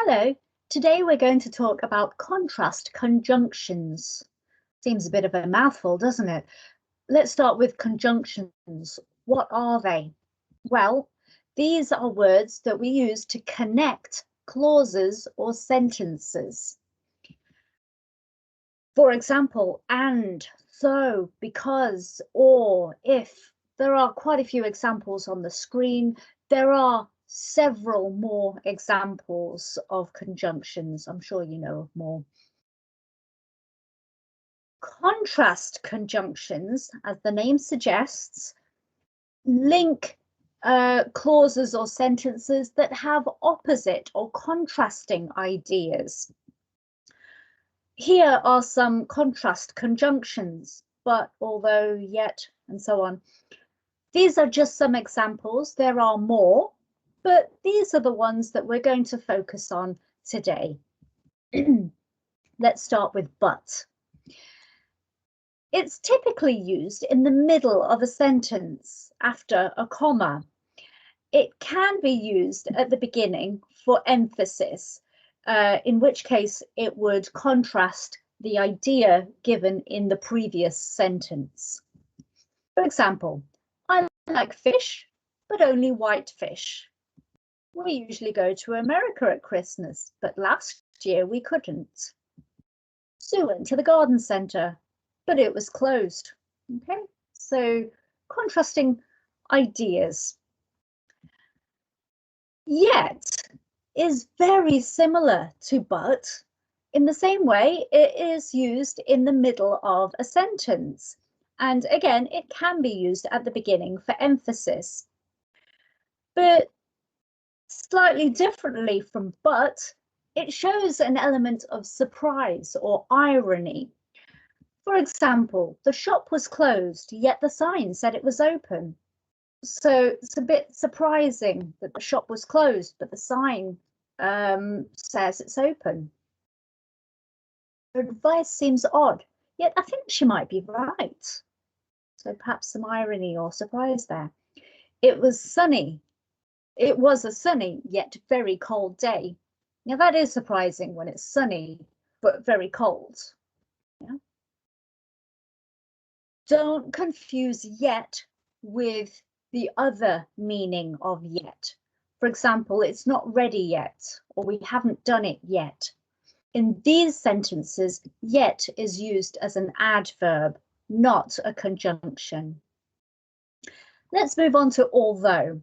Hello, today we're going to talk about contrast conjunctions. Seems a bit of a mouthful, doesn't it? Let's start with conjunctions. What are they? Well, these are words that we use to connect clauses or sentences. For example, and, so, because, or, if. There are quite a few examples on the screen. There are several more examples of conjunctions. I'm sure you know of more. Contrast conjunctions, as the name suggests, link clauses or sentences that have opposite or contrasting ideas. Here are some contrast conjunctions, but, although, yet, and so on. These are just some examples. There are more, but these are the ones that we're going to focus on today. Let's start with but. It's typically used in the middle of a sentence after a comma. It can be used at the beginning for emphasis, in which case it would contrast the idea given in the previous sentence. For example, I like fish, but only white fish. We usually go to America at Christmas, but last year we couldn't. Sue went to the garden centre, but it was closed. Okay, so contrasting ideas. Yet is very similar to but. In the same way, it is used in the middle of a sentence. And again, it can be used at the beginning for emphasis. But slightly differently from but, it shows an element of surprise or irony. For example, the shop was closed, yet the sign said it was open. So it's a bit surprising that the shop was closed, but the sign says it's open. Her advice seems odd, yet I think she might be right. So perhaps some irony or surprise there. It was sunny. It was a sunny yet very cold day. Now that is surprising when it's sunny but very cold. Yeah? Don't confuse yet with the other meaning of yet. For example, it's not ready yet, or we haven't done it yet. In these sentences, yet is used as an adverb, not a conjunction. Let's move on to although.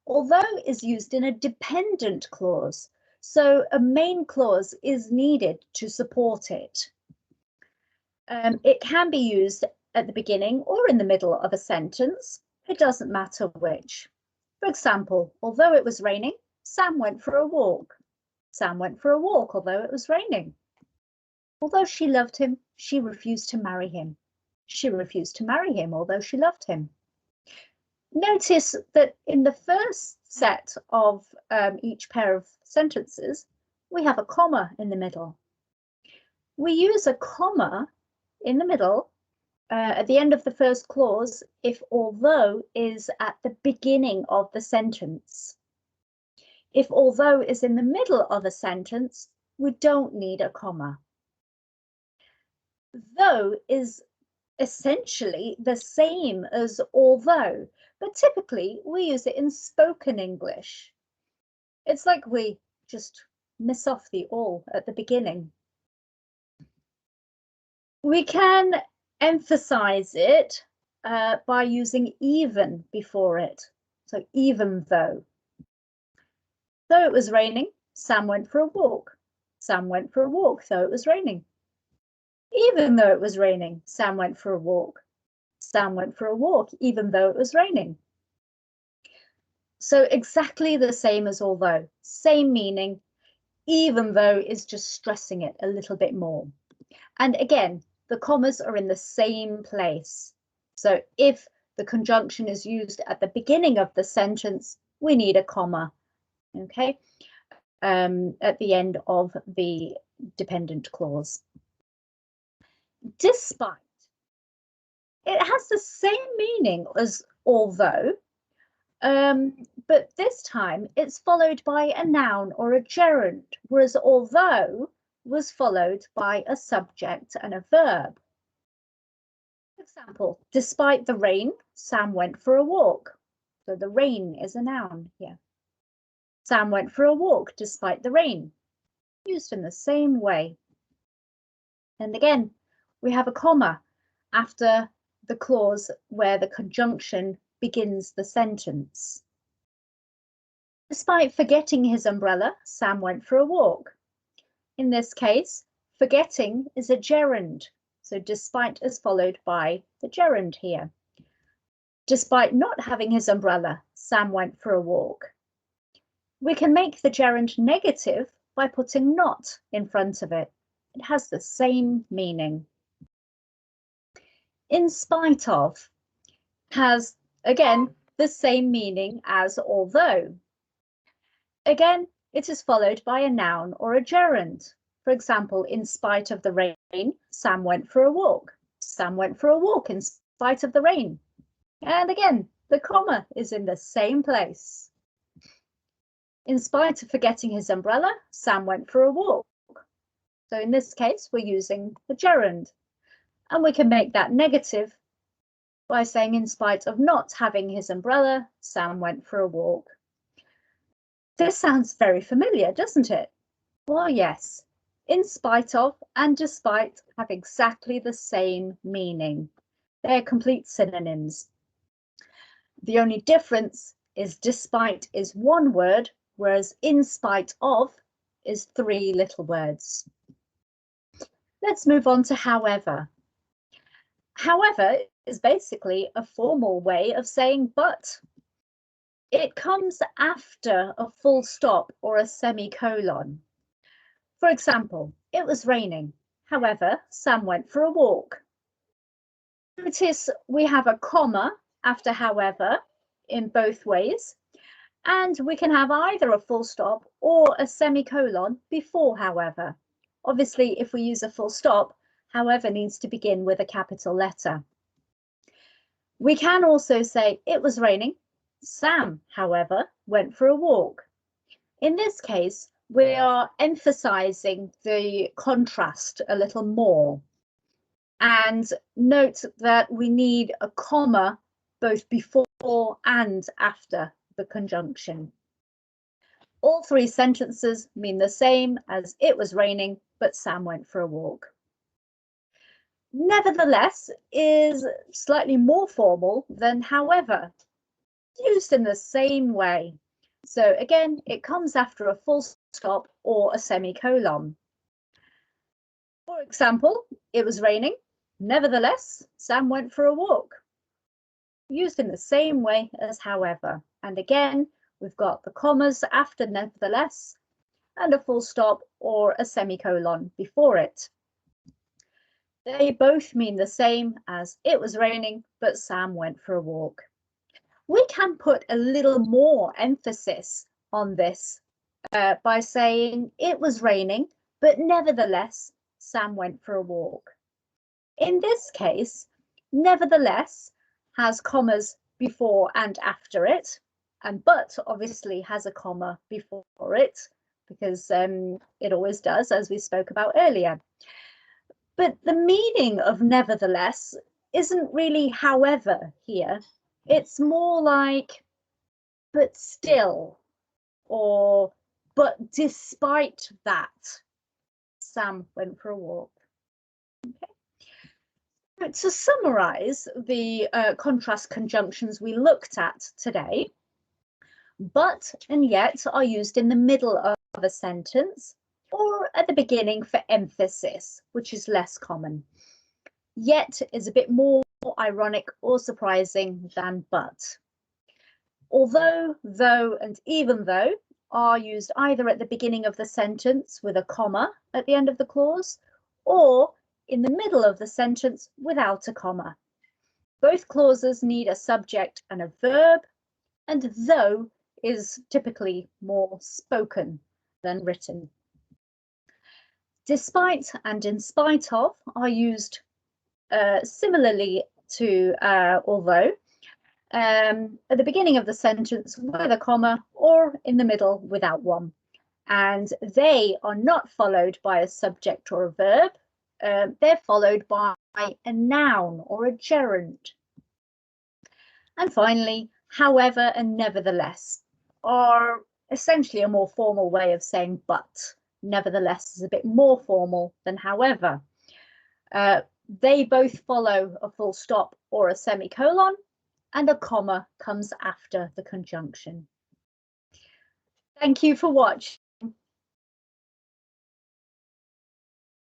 Although is used in a dependent clause, so a main clause is needed to support it. It can be used at the beginning or in the middle of a sentence. It doesn't matter which. For example, although it was raining, Sam went for a walk. Sam went for a walk, although it was raining. Although she loved him, she refused to marry him. She refused to marry him, although she loved him. Notice that in the first set of each pair of sentences, we have a comma in the middle. We use a comma in the middle at the end of the first clause if although is at the beginning of the sentence. If although is in the middle of a sentence, we don't need a comma. Though is essentially the same as although, but typically we use it in spoken English. It's like we just miss off the all at the beginning. We can emphasize it by using even before it. So even though. Though it was raining, Sam went for a walk. Sam went for a walk, though it was raining. Even though it was raining, Sam went for a walk. Sam went for a walk, even though it was raining. So exactly the same as although, same meaning, even though is just stressing it a little bit more. And again, the commas are in the same place. So if the conjunction is used at the beginning of the sentence, we need a comma, okay, at the end of the dependent clause. Despite, it has the same meaning as although, But this time it's followed by a noun or a gerund, whereas although was followed by a subject and a verb. For example, despite the rain, Sam went for a walk. So the rain is a noun here. Sam went for a walk despite the rain, used in the same way. And again, we have a comma after the clause where the conjunction begins the sentence. Despite forgetting his umbrella, Sam went for a walk. In this case, forgetting is a gerund, so despite is followed by the gerund here. Despite not having his umbrella, Sam went for a walk. We can make the gerund negative by putting not in front of it. It has the same meaning. In spite of has, again, the same meaning as although. Again, it is followed by a noun or a gerund. For example, in spite of the rain, Sam went for a walk. Sam went for a walk in spite of the rain. And again, the comma is in the same place. In spite of forgetting his umbrella, Sam went for a walk. So in this case, we're using the gerund. And we can make that negative by saying in spite of not having his umbrella, Sam went for a walk. This sounds very familiar, doesn't it? Well, yes. In spite of and despite have exactly the same meaning. They're complete synonyms. The only difference is despite is one word, whereas in spite of is 3 little words. Let's move on to however. However is basically a formal way of saying but. It comes after a full stop or a semicolon. For example, it was raining. However, Sam went for a walk. Notice we have a comma after however in both ways, and we can have either a full stop or a semicolon before however. Obviously, if we use a full stop, however needs to begin with a capital letter. We can also say it was raining. Sam, however, went for a walk. In this case, we are emphasizing the contrast a little more. And note that we need a comma both before and after the conjunction. All 3 sentences mean the same as it was raining, but Sam went for a walk. Nevertheless is slightly more formal than however, used in the same way. So again, it comes after a full stop or a semicolon. For example, it was raining. Nevertheless, Sam went for a walk. Used in the same way as however. And again, we've got the commas after nevertheless and a full stop or a semicolon before it. They both mean the same as it was raining, but Sam went for a walk. We can put a little more emphasis on this by saying it was raining, but nevertheless, Sam went for a walk. In this case, nevertheless has commas before and after it, and but obviously has a comma before it because it always does, as we spoke about earlier. But the meaning of nevertheless isn't really however here. It's more like but still, or but despite that, Sam went for a walk. Okay. But to summarize the contrast conjunctions we looked at today, but and yet are used in the middle of a sentence or at the beginning for emphasis, which is less common. Yet is a bit more ironic or surprising than but. Although, though, and even though are used either at the beginning of the sentence with a comma at the end of the clause or in the middle of the sentence without a comma. Both clauses need a subject and a verb, and though is typically more spoken than written. Despite and in spite of are used similarly to although, at the beginning of the sentence with a comma or in the middle without one. And they are not followed by a subject or a verb. They're followed by a noun or a gerund. And finally, however and nevertheless are essentially a more formal way of saying but. Nevertheless is a bit more formal than however. They both follow a full stop or a semicolon, and a comma comes after the conjunction. Thank you for watching.